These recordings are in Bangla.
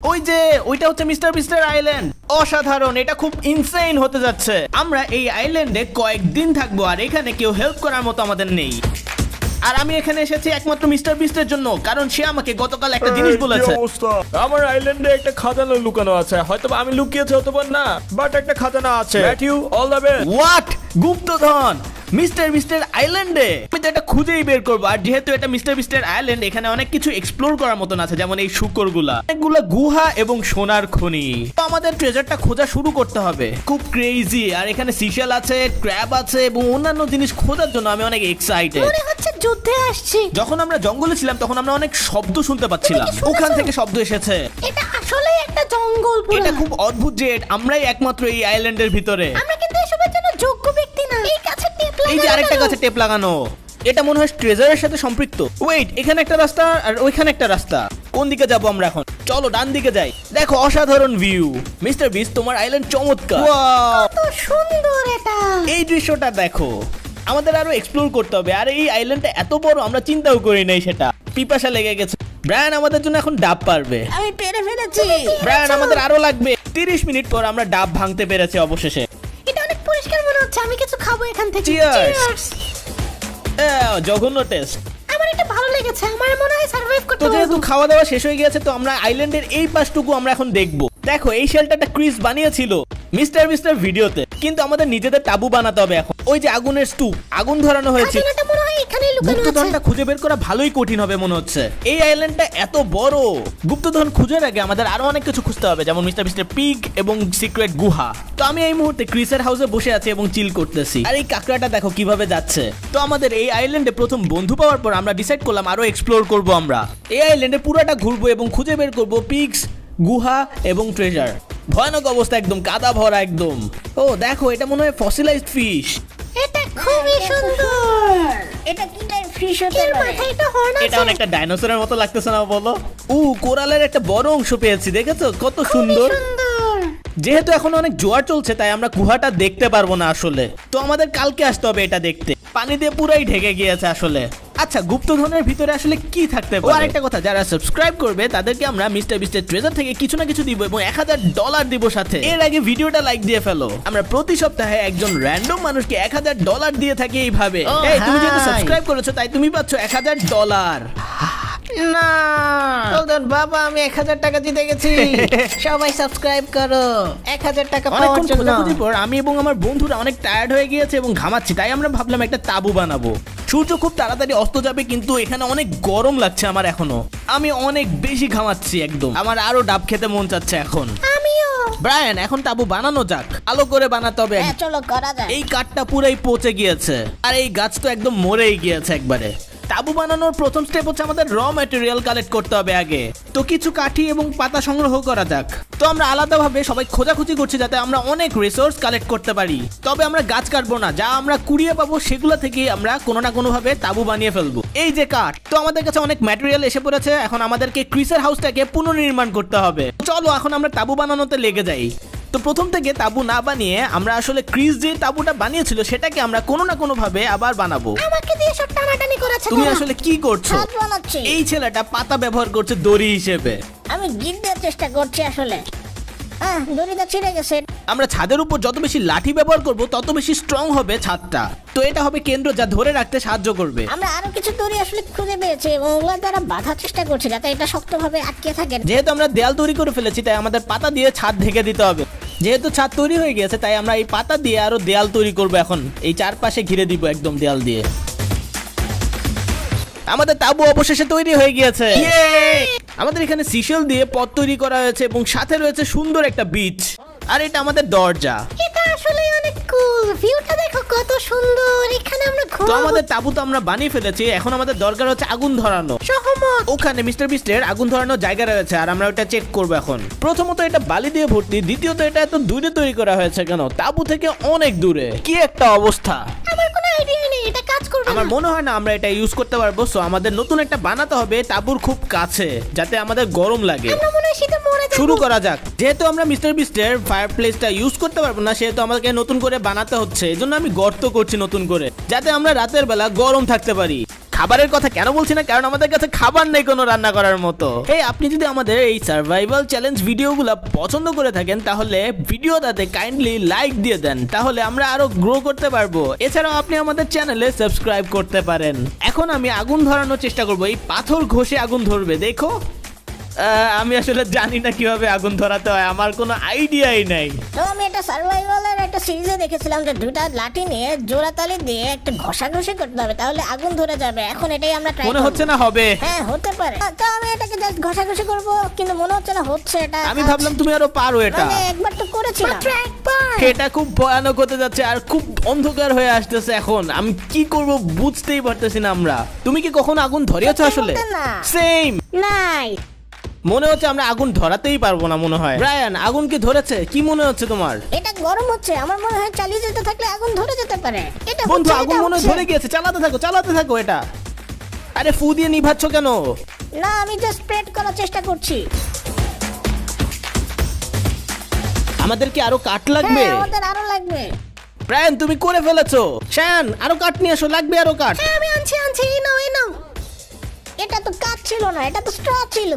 ওই যে ওইটা হচ্ছে মিস্টার বিস্টের আইল্যান্ড। অসাধারণ, এটা খুব ইনসেইন হতে যাচ্ছে। আমরা এই আইল্যান্ডে কয়েকদিন থাকবো আর এখানে কেউ হেল্প করার মতো আমাদের নেই। আর আমি এখানে এসেছি একমাত্র মিস্টার বিস্টের জন্য, কারণ সে আমাকে গতকাল একটা জিনিস বলেছে। আমার আইল্যান্ডে একটা খাজানা লুকানো আছে, হয়তো আমি লুকিয়েছি হতে পারে না, বাট একটা খাজানা আছে। Matthew, all the best. What? গুপ্তধন মিস্টার বিস্টের আইল্যান্ডে? আমি তো এটা খুঁজেই বের করবো। আর যেহেতু এটা মিস্টার বিস্টের আইল্যান্ড, এখানে অনেক কিছু এক্সপ্লোর করার মতন আছে, যেমন এই শুকরগুলা, অনেকগুলা গুহা এবং সোনার খনি। তো আমাদের ট্রেজারটা খোঁজা শুরু করতে হবে। খুব ক্রেজি। আর এখানে সিশেল আছে, ক্র্যাব আছে এবং অন্যান্য জিনিস খোঁজার জন্য আমি অনেক এক্সাইটেড। মনে হচ্ছে যুদ্ধে আসছি। যখন আমরা জঙ্গলে ছিলাম তখন আমরা অনেক শব্দ শুনতে পাচ্ছিলাম, তুমি কি শুনেছো? ওখান থেকে শব্দ এসেছে। এটা আসলে একটা জঙ্গল পুরো। এটা খুব অদ্ভুত যে আমরাই একমাত্র এই আইল্যান্ডের ভিতরে। আমরা কিন্তু এসবের জন্য যোগ্য ব্যক্তি না। এই গাছে টেপ লাগানো। এই যে আরেকটা গাছে টেপ লাগানো, এটা মনে হয় ট্রেজারের সাথে সম্পৃক্ত। ওয়েট, এখানে একটা রাস্তা আর ওইখানে একটা রাস্তা। কোন দিকে যাব আমরা এখন? চলো ডান দিকে যাই। দেখো অসাধারণ ভিউ। মিস্টার বিস্ট, তোমার আইল্যান্ড চমৎকার। Wow! কত সুন্দর এটা। এই দৃশ্যটা দেখো। আমাদের আরো এক্সপ্লোর করতে হবে। আর এই আইল্যান্ডটা এত বড় আমরা চিন্তাও করি নাই সেটা। পিপাসা লেগে গেছে। ব্রায়ান আমাদের জন্য এখন ডাব পারবে। আমি পেরে ফেলেছি। ব্রায়ান আমাদের আরো লাগবে। 30 মিনিট পর আমরা ডাব ভাঙতে পেরেছি অবশেষে। এটা অনেক পরিষ্কার মনে হচ্ছে। আমি কিছু খাবো এখান থেকে। Cheers! Cheers! জঘন্য টেস্ট। আমার এটা ভালো লেগেছে। আমার মনে হয় সার্ভাইভ করতে তো যেহেতু পারবো। খাওয়া দাওয়া শেষ হয়ে গেছে, তো আমরা আইল্যান্ডের এই পাশটুকু আমরা এখন দেখবো। দেখো এই শেল্টারটা ক্রিস বানিয়েছিল মিস্টার বিস্টের ভিডিওতে, কিন্তু আমাদের নিজেদের তাবু বানাতে হবে এখন। ওই যে আগুনের স্তূপ, আগুন ধরানো হয়েছে। খাজানাটা মনে হয় এখানেই লুকানো আছে। গুপ্তধনটা খুঁজে বের করা ভালোই কঠিন হবে মনে হচ্ছে। এই আইল্যান্ডটা এত বড়, গুপ্তধন খুঁজে আগে আমাদের আরো অনেক কিছু খুঁজতে হবে, যেমন মিস্টার বিস্টের পিগ এবং সিক্রেট গুহা। তো আমি এই মুহূর্তে ক্রিসের হাউসে বসে আছি এবং চিল করতেছি। আর এই কাকড়াটা দেখো কিভাবে যাচ্ছে। তো আমাদের এই আইল্যান্ডে প্রথম বন্ধু পাওয়ার পর আমরা ডিসাইড করলাম আরো এক্সপ্লোর করব। আমরা এই আইল্যান্ডে পুরোটা ঘুরবো এবং খুঁজে বের করব পিগস, গুহা এবং ট্রেজার। ভয়ানক অবস্থা, একদম কাদা ভরা একদম। ও দেখো, এটা মনে হয় ফসিলাইজড ফিশ। এটা খুবই সুন্দর। এটা কি টাইপ ফিশ হতে এর পারে? মাথায় একটা হর্ন এটা আছে। অনেকটা ডাইনোসরের মতো লাগতেছে না বলো? কোরালের একটা বড় অংশ পেয়েছি, দেখেছো কত খুবই সুন্দর। সুন্দর। যেহেতু এখন অনেক জোয়ার চলছে তাই আমরা গুহাটা দেখতে পারবো না আসলে। তো আমাদের কালকে আসতে হবে এটা দেখতে। পানি দিয়ে পুরাই ঢেকে গিয়েছে আসলে। আচ্ছা, গুপ্তধনের ভিতরে আসলে কি থাকতে পারে? আরেকটা কথা, যারা সাবস্ক্রাইব করবে তাদেরকে আমরা মিস্টার বিস্টের ট্রেজার থেকে কিছু না কিছু দিব এবং $1000 দিব সাথে। এর আগে ভিডিওটা লাইক দিয়ে ফেলো। আমরা প্রতি সপ্তাহে একজন র্যান্ডম মানুষকে $1000 দিয়ে থাকি এইভাবে। এই তুমি যেহেতু সাবস্ক্রাইব করেছো তাই তুমি পাচ্ছ $1000। না চলুন বাবা, আমি 1000 টাকা জিতে গেছি। সবাই সাবস্ক্রাইব করো 1000 টাকা পাওয়ার অনেকক্ষণ জন্য। খোঁজাখুঁজির পর আমি এবং আমার বন্ধুরা অনেক টায়ার্ড হয়ে গিয়েছে এবং ঘামাচ্ছি, তাই আমরা ভাবলাম একটা তাবু বানাবো। সূর্য খুব তাড়াতাড়ি অস্ত যাবে, কিন্তু এখানে অনেক গরম লাগছে আমার এখনো। আমি অনেক বেশি ঘামাচ্ছি একদম। আমার আরো ডাব খেতে মন চাচ্ছে এখন। আমিও। ব্রায়ান, এখন তাবু বানানো যাক। আলো করে বানাতে হবে। হ্যাঁ চলো করা যায়। এই কাঠটা পুরাই পচে গিয়েছে আর এই গাছ তো একদম মরেই গিয়েছে একবারে। তাবু বানানোর প্রথম স্টেপ হচ্ছে আমাদের র ম্যাটেরিয়াল কালেক্ট করতে হবে আগে। তো কিছু কাঠি এবং পাতা সংগ্রহ করা যাক। তো আমরা আলাদাভাবে সবাই খোঁজাখুঁজি করছি যাতে আমরা অনেক রিসোর্স কালেক্ট করতে পারি। তবে আমরা গাছ কাটবো না, যা আমরা কুড়িয়ে পাবো সেগুলো থেকে আমরা কোনো না কোনো ভাবে তাবু বানিয়ে ফেলবো। এই যে কাঠ, তো আমাদের কাছে অনেক ম্যাটেরিয়াল এসে পড়েছে। এখন আমাদেরকে ক্রিসের হাউসটাকে পুনর্নির্মাণ করতে হবে। চলো এখন আমরা তাবু বানানোতে লেগে যাই। তো প্রথম থেকে তাবু না বানিয়ে আমরা আসলে ক্রিস যে তাবুটা বানিয়েছিল সেটাকে আমরা কোনো না কোনো ভাবে আবার বানাবো। আমাকে দিয়ে সব টানাটানি করাচ্ছে। তুমি কেন? আসলে কি করছো? ছাদ বানাচ্ছি। এই ছেলেটা পাতা ব্যবহার করছে দড়ি হিসেবে। আমি গিট দেওয়ার চেষ্টা করছি আসলে। দড়িটা ছিঁড়ে গেছে। আমরা ছাদের উপর যত বেশি লাঠি ব্যবহার করব তত বেশি স্ট্রং হবে ছাদটা। তো এটা হবে কেন্দ্র যা ধরে রাখতে সাহায্য করবে। আমরা আরো কিছু দড়ি আসলে খুঁজে পেয়েছি এবং ওগুলোর দ্বারা বাঁধার চেষ্টা করছি যাতে এটা শক্তভাবে আটকে থাকে। যেহেতু আমরা দেয়াল তৈরি করে ফেলেছি তাই আমাদের পাতা দিয়ে ছাদ ঢেকে দিতে হবে। যেহেতু ছাদ তৈরি হয়ে গেছে তাই আমরা এই পাতা দিয়ে আরো দেয়াল তৈরি করব। এখন এই চারপাশে ঘিরে দিব একদম দেয়াল দিয়ে। আমাদের তাবু অবশেষে তৈরি হয়ে গিয়েছে। আমাদের এখানে সিশেল দিয়ে পথ তৈরি করা হয়েছে এবং সাথে রয়েছে সুন্দর একটা বিচ। আর এটা আমাদের দরজা। এটা আসলে অনেক কুল। ভিউটা দেখো কত সুন্দর। এখানে আমরা তো ঘুমাবো। আমাদের তাবু তো আমরা বানিয়ে ফেলেছি, এখন আমাদের দরকার হচ্ছে আগুন ধরানো। সহমত। ওখানে মিস্টার বিস্টের আগুন ধরানোর জায়গা রয়েছে আর আমরা ওটা চেক করবো এখন। প্রথমত এটা বালি দিয়ে ভর্তি, দ্বিতীয়ত এটা এত দূরে তৈরি করা হয়েছে কেন? তাবু থেকে অনেক দূরে। কি একটা অবস্থা! আমার কোনো আইডিয়া নেই এটা কাজ করবে আমার না। মনে হয় না আমরা এটা ইউজ করতে পারবো। সো আমাদের নতুন একটা বানাতে হবে তাবুর খুব কাছে, যাতে আমাদের গরম লাগে। আমরা মনে হয় শীতে মরে যাবো। শুরু করা যাক। যেহেতু আমরা মিস্টার বিস্টের ফায়ার প্লেসটা ইউজ করতে পারবো না, সেহেতু আমাদেরকে নতুন করে বানাতে হচ্ছে। এজন্য আমি গর্ত করছি নতুন করে, যাতে আমরা রাতের বেলা গরম থাকতে পারি। খাবারের কথা কেন বলছি না, কারণ আমাদের কাছে খাবার নেই কোনো রান্না করার মতো। এই আপনি যদি আমাদের এই সার্ভাইভাল চ্যালেঞ্জ ভিডিওগুলো পছন্দ করে থাকেন তাহলে ভিডিওটাতে কাইন্ডলি লাইক দিয়ে দেন, তাহলে আমরা আরো গ্রো করতে পারবো। এছাড়াও আপনি আমাদের চ্যানেলে সাবস্ক্রাইব করতে পারেন। এখন আমি আগুন ধরানোর চেষ্টা করব, এই পাথর ঘষে আগুন ধরবে, দেখো। আমি আসলে জানি না কিভাবে আগুন ধরাতে হয়, আমার কোনো আইডিয়াই নাই। তো আমি একটা সার্ভাইভালের একটা সিরিজে দেখেছিলাম যে দুইটা লাঠি নিয়ে জোড়াতালি দিয়ে একটা ঘষাঘষি করতে হবে, তাহলে আগুন ধরে যাবে। এখন এটাই আমরা ট্রাই মনে হচ্ছে না হবে। হ্যাঁ হতে পারে। তো আমি এটাকে জাস্ট ঘষাঘষি করব, কিন্তু মনে হচ্ছে না হচ্ছে এটা। আমি ভাবলাম তুমি আরো পারো এটা। মানে একবার তো করেছিলাম। এটা খুব ভয়ানক হতে যাচ্ছে আর খুব অন্ধকার হয়ে আসতেছে। এখন আমি কি করব বুঝতেই পারতেছি না। আমরা তুমি কি কখনো আগুন ধরিয়েছো আসলে? না। সেম নাই। মনে হচ্ছে আমরা আগুন ধরাতেই পারবো না মনে হয়। ব্রায়ান আগুন কি ধরেছে? কি মনে হচ্ছে তোমার? এটা গরম হচ্ছে, আমার মনে হয় চালিয়ে যেতে থাকলে আগুন ধরে যেতে পারে। এটা বন্ধু হচ্ছে, আগুন এটা মনে হয় হচ্ছে। ধরে গিয়েছে, চালাতে থাকো এটা। আরে ফু দিয়ে নিভাচ্ছ কেন? না আমি জাস্ট স্প্রেড করার চেষ্টা করছি। আমাদের কি আরো কাঠ লাগবে? হ্যাঁ আমাদের আরো লাগবে। ব্রায়ান তুমি করে ফেলেছো। শায়ান আরো কাঠ নিয়ে এসো, লাগবে আরো কাঠ। হ্যাঁ আমি আনছি এই নাও এই নাও। এটা তো কাঠ ছিল না, এটা তো স্ট্র ছিল।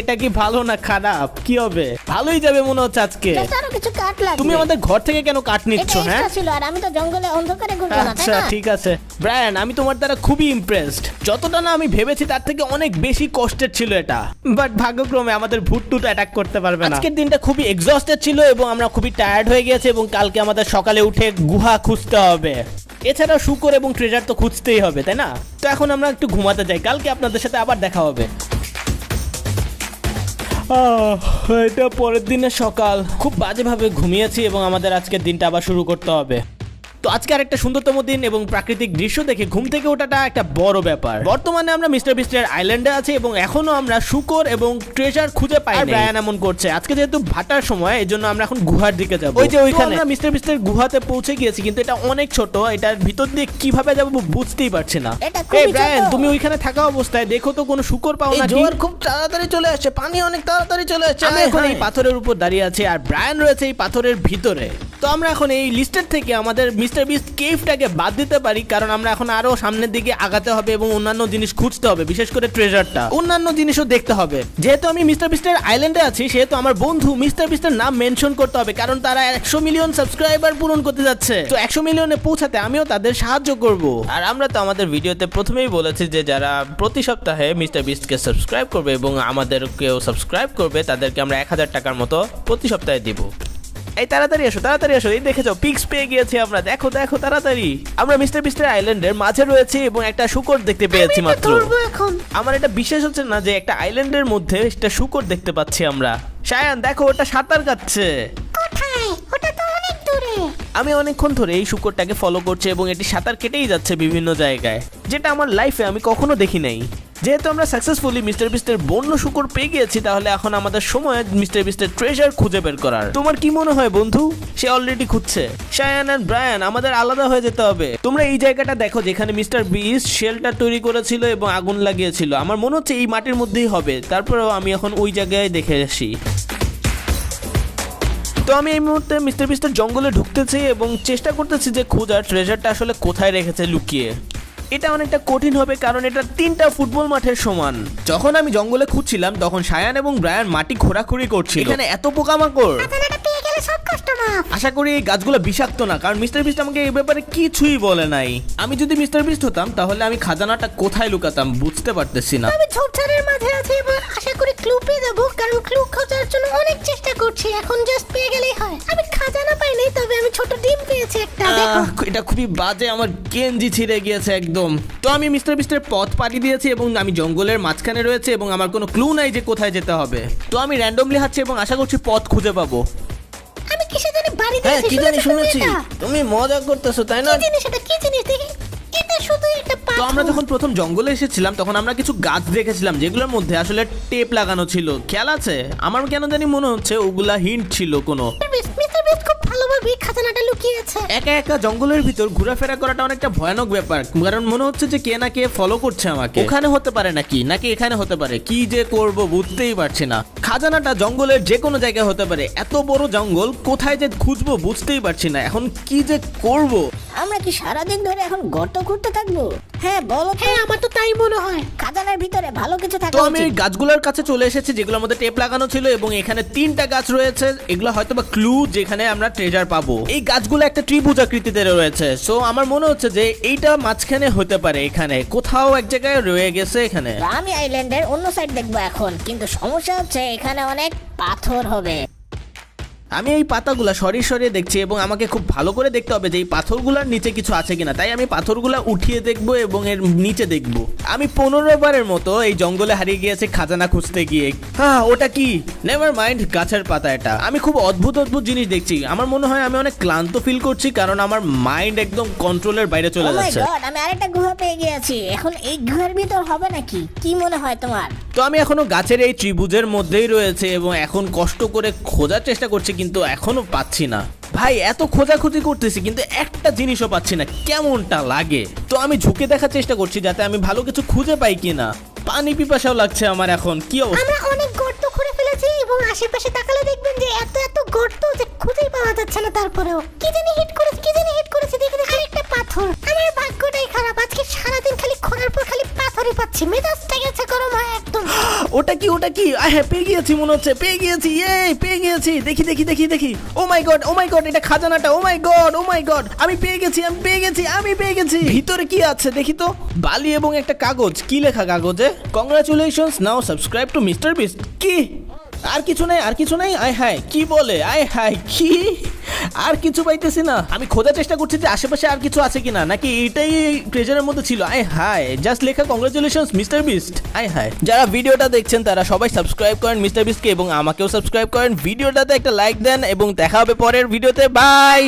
এটা কি ভালো না খারাপ? কি হবে? ভালোই যাবে মনে হচ্ছে আজকে। জাস্ট আরো কিছু কাঠ লাগবে। তুমি আমাদের ঘর থেকে কেন কাঠ নিচ্ছ? এটা হ্যাঁ extra ছিল, আর আমি তো জঙ্গলে অন্ধকারে ঘুরবো না, তাই আচ্ছা না? ঠিক আছে ব্রায়ান, আমি তোমার দ্বারা খুবই ইমপ্রেসড। যতটা না আমি ভেবেছি তার থেকে অনেক বেশি কষ্টের ছিল এটা, বাট ভাগ্যক্রমে আমাদের ভুট্টুটা অ্যাটাক করতে পারবে না। আজকের দিনটা খুবই এক্সস্টেড ছিল এবং আমরা খুবই টায়ার্ড হয়ে গেছি এবং কালকে আমাদের সকালে উঠে গুহা খুঁজতে হবে। এছাড়া শুকর এবং ট্রেজার তো খুঁজতেই হবে, তাই না? তো এখন আমরা একটু ঘুমাতে যাই, কালকে আপনাদের সাথে আবার দেখা হবে। এটা পরের দিনের সকাল, খুব বাজেভাবে ঘুমিয়েছি এবং আমাদের আজকের দিনটা আবার শুরু করতে হবে। তো আজকে আর একটা সুন্দরতম দিন এবং প্রাকৃতিক দৃশ্য দেখে ঘুম থেকে ওঠাটা একটা বড় ব্যাপার। বর্তমানে আমরা মিস্টার বিস্টের আইল্যান্ডে আছি এবং এখনো আমরা শুকর এবং ট্রেজার খুঁজে পাই না। ব্রায়ান এমন করছে আজকে যেহেতু ভাটার সময়, এজন্য আমরা এখন গুহার দিকে যাব। ওই যে ওইখানে আমরা মিস্টার বিস্টের গুহাতে পৌঁছে গিয়েছি, কিন্তু এটা অনেক ছোট, এটার ভিতর দিয়ে কিভাবে যাব বুঝতেই পারছি না। এটা খুবই এই ব্রায়ান ছোট। তুমি ওইখানে থাকা অবস্থায় দেখো তো কোনো শুকর পাও না? জোয়ার খুব তাড়াতাড়ি চলে আসছে, পানি অনেক তাড়াতাড়ি চলে আসছে। আমি এখন এই পাথরের উপর দাঁড়িয়ে আছি আর ব্রায়ান রয়েছে এই পাথরের ভিতরে। তো আমরা এখন এই লিস্টের থেকে আমাদের মিস্টার বিস্ট কেভটাকে বাদ দিতে পারি, কারণ আমরা এখন আরো সামনের দিকে আগাতে হবে এবং অন্যান্য জিনিস খুঁজতে হবে, বিশেষ করে ট্রেজারটা। অন্যান্য জিনিসও দেখতে হবে। যেহেতু আমি মিস্টার বিস্টের আইল্যান্ডে আছি, সেহেতু আমার বন্ধু মিস্টার বিস্টের নাম মেনশন করতে হবে, কারণ তারা 100 মিলিয়ন সাবস্ক্রাইবার পূরণ করতে যাচ্ছে। তো 100 মিলিয়নে পৌঁছাতে আমিও তাদের সাহায্য করব। আর আমরা তো আমাদের ভিডিওতে প্রথমেই বলেছি যে যারা প্রতি সপ্তাহে মিস্টার বিস্টকে সাবস্ক্রাইব করবে এবং আমাদেরকেও সাবস্ক্রাইব করবে, তাদেরকে আমরা 1000 টাকার মতো প্রতি সপ্তাহে দিব। এই তাড়াতাড়ি এসো, এই দেখেছো পিক্স পেয়ে গিয়েছি আমরা। দেখো তাড়াতাড়ি। আমরা মিস্টার বিস্টের আইল্যান্ডের মাঝে রয়েছি এবং একটা শুকর দেখতে পেয়েছি মাত্র। আমার এটা বিশ্বাস হচ্ছে না যে একটা আইল্যান্ডের মধ্যে একটা শুকর দেখতে পাচ্ছি আমরা। শায়ান দেখো ওটা সাঁতার কাটছে। কোথায়? ওটা তো অনেক দূরে। আমি অনেকক্ষণ ধরে এই শুকরটাকে ফলো করছি এবং এটি সাঁতার কেটেই যাচ্ছে বিভিন্ন জায়গায়, যেটা আমার লাইফে আমি কখনো দেখি নাই। যেহেতু আমরা সাকসেসফুলি মিস্টার বিস্টের বন্য শুকর পেয়ে গিয়েছি, তাহলে এখন আমাদের সময় মিস্টার বিস্টের ট্রেজার খুঁজে বের করার। তোমার কি মনে হয় বন্ধু? সে অলরেডি খুঁজছে। শায়ান আর ব্রায়ান আমাদের আলাদা হয়ে যেতে হবে। তোমরা এই জায়গাটা দেখো যেখানে মিস্টার বিস্ট শেল্টার তৈরি করেছিল এবং আগুন লাগিয়েছিল। আমার মনে হচ্ছে এই মাটির মধ্যেই হবে। তারপরেও আমি এখন ওই জায়গায় দেখে আসি। তো আমি এই মুহূর্তে মিস্টার বিস্টের জঙ্গলে ঢুকতেছি এবং চেষ্টা করতেছি যে খোঁজার ট্রেজারটা আসলে কোথায় রেখেছে লুকিয়ে। এটা অনেকটা কঠিন হবে কারণ এটা 3টা ফুটবল মাঠের সমান। যখন আমি জঙ্গলে খুঁজছিলাম তখন শায়ান এবং ব্রায়ান মাটি খোঁড়াখুড়ি করছিল। এখানে এত পোকামাকড়। খাজানাটা পেয়ে গেলে সব কষ্ট মাফ। আশা করি এই গাছগুলো বিষাক্ত না, কারণ মিস্টার বিস্ট আমাকে এই ব্যাপারে কিছুই বলে নাই। আমি যদি মিস্টার বিস্ট হতাম তাহলে আমি খাজানাটা কোথায় লুকাতাম বুঝতে পারতেছি না। আমি ঝোপঝাড়ের মাঝে আছি এবং আশা করি ক্লু পেয়ে যাবো, কারণ ক্লু খোঁজার জন্য অনেক চেষ্টা করছি। এখন জাস্ট পেয়ে গেলেই হয়। আমি খাজানা পাইনি, তবে আমি ছোট ডিম পেয়েছি একটা। দেখো এটা খুবই বাজে, আমার গেঞ্জি ছিঁড়ে গিয়েছে একদম। তো আমি মিস্টার বিস্টের পথ পাড়ি দিয়েছি এবং আমি জঙ্গলের মাঝখানে রয়েছে এবং আমার কোনো ক্লু নাই যে কোথায় যেতে হবে। তো আমি র্যান্ডমলি হাঁটছি এবং আশা করছি পথ খুঁজে পাবো। আমি কিসে জানি বাড়ি হ্যাঁ দিয়েছি। কি জানি শুনেছি, তুমি মজা করতেছো তাই না? কি জিনিস এটা? কি জিনিস দেখি? এটা শুধু একটা তো পাথর। আমরা যখন প্রথম জঙ্গলে এসেছিলাম তখন আমরা কিছু গাছ দেখেছিলাম যেগুলোর মধ্যে আসলে টেপ লাগানো ছিল, খেয়াল আছে? আমার কেন জানি মনে হচ্ছে ওগুলা হিন্ট ছিল কোনো। মিস্টার বিস্ট খুব ভালোভাবে খাজানাটা লুকিয়েছে। একা একা জঙ্গলের ভিতর ঘোরাফেরা করাটা অনেকটা ভয়ানক ব্যাপার, কারণ মনে হচ্ছে যে কে না কে ফলো করছে আমাকে। ওখানে হতে পারে নাকি এখানে হতে পারে, কি যে করব বুঝতেই পারছি না। খাজানাটা জঙ্গলের যে কোনো জায়গায় হতে পারে, এত বড় জঙ্গল কোথায় যে খুঁজবো বুঝতেই পারছি না। এখন কি যে করব। আমরা কি সারাদিন ধরে এখন গর্ত করতে থাকবো? হ্যাঁ বলো। হ্যাঁ আমার তো তাই মনে হয়। খাজানার ভিতরে ভালো কিছু থাকা তো আমি এই উচিত। গাছগুলোর কাছে চলে এসেছি যেগুলোর মধ্যে টেপ লাগানো ছিল এবং এখানে 3টা গাছ রয়েছে। এগুলো হয়তো বা ক্লু যেখানে আমরা ট্রেজার পাবো। এই গাছগুলো একটা ত্রিভুজ আকৃতিতে রয়েছে, সো আমার মনে হচ্ছে যে এইটা মাঝখানে হতে পারে, এখানে কোথাও এক জায়গায় রয়ে গেছে এখানে। আমি আইল্যান্ডের অন্য সাইড দেখবো এখন, কিন্তু সমস্যা হচ্ছে এখানে অনেক পাথর হবে। আমি এই পাতাগুলা সরিয়ে সরিয়ে দেখছি এবং আমাকে খুব ভালো করে দেখতে হবে যে এই পাথরগুলোর নিচে কিছু আছে কিনা। তাই আমি পাথরগুলা উঠিয়ে দেখবো এবং এর নিচে দেখবো। আমি 15 বারের মতো এই জঙ্গলে হারিয়ে গিয়েছি খাজানা খুঁজতে গিয়ে। হ্যাঁ ওটা কি? নেভার মাইন্ড, গাছের পাতা এটা। আমি খুব অদ্ভুত অদ্ভুত জিনিস দেখছি। আমার মনে হয় আমি অনেক ক্লান্ত ফিল করছি কারণ আমার মাইন্ড একদম কন্ট্রোলের বাইরে চলে Oh my যাচ্ছে। God, আমি আরেকটা গুহা পেয়ে গিয়েছি। এখন এই গুহার ভিতর হবে নাকি? কি মনে হয় তোমার? তো আমি এখনো গাছের এই ত্রিভুজের মধ্যেই রয়েছে এবং এখন কষ্ট করে খোঁজার চেষ্টা করছি কিন্তু এখনো পাচ্ছি না। ভাই এত খোঁজাখুঁজি করতেছি কিন্তু একটা জিনিসও পাচ্ছি না, কেমনটা লাগে। তো আমি ঝুঁকে দেখার চেষ্টা করছি যাতে আমি ভালো কিছু খুঁজে পাই কিনা। পানি পিপাসাও লাগছে আমার এখন, কি অবস্থা। আমরা অনেক গর্ত করে ফেলেছি এবং আশেপাশে তাকালে দেখবেন যে এত এত গর্ত যে খুঁজেই পাওয়া যাচ্ছে না। তারপরেও কি জানি হিট করেছে দেখে আরেকটা পাথর। আমার ভাগ্যটাই খারাপ, আজকে সারাদিন খালি খোঁড়ার পর খালি পাথরই পাচ্ছি। মেজাজটা গেছে গরম হয় একদম। ওটা কি হ্যাঁ পেয়ে গিয়েছি মনে হচ্ছে, পেয়ে গিয়েছি, পেয়ে গিয়েছি। দেখি ও মাই গড এটা খাজানাটা। ও মাই গড আমি পেয়ে গেছি। ভিতরে কি আছে দেখি তো। বালি এবং একটা কাগজ। কি লেখা কাগজে? Congratulations, now subscribe to mister beast. কি আর কিছু নাই? আয় হায় কি বলে, আয় হায় কি আর কিছু পাইতেছি না। আমি খোঁজার চেষ্টা করছি যে আশেপাশে আর কিছু আছে কিনা, নাকি এটাই ট্রেজারের মধ্যে ছিল। আয় হায় জাস্ট লেখা কংগ্রাচুলেশনস মিস্টার বিস্ট। আয় হায়, যারা ভিডিওটা দেখছেন তারা সবাই সাবস্ক্রাইব করেন মিস্টার বিস্টকে এবং আমাকেও সাবস্ক্রাইব করেন। ভিডিওটাতে একটা লাইক দেন এবং দেখা হবে পরের ভিডিওতে। বাই।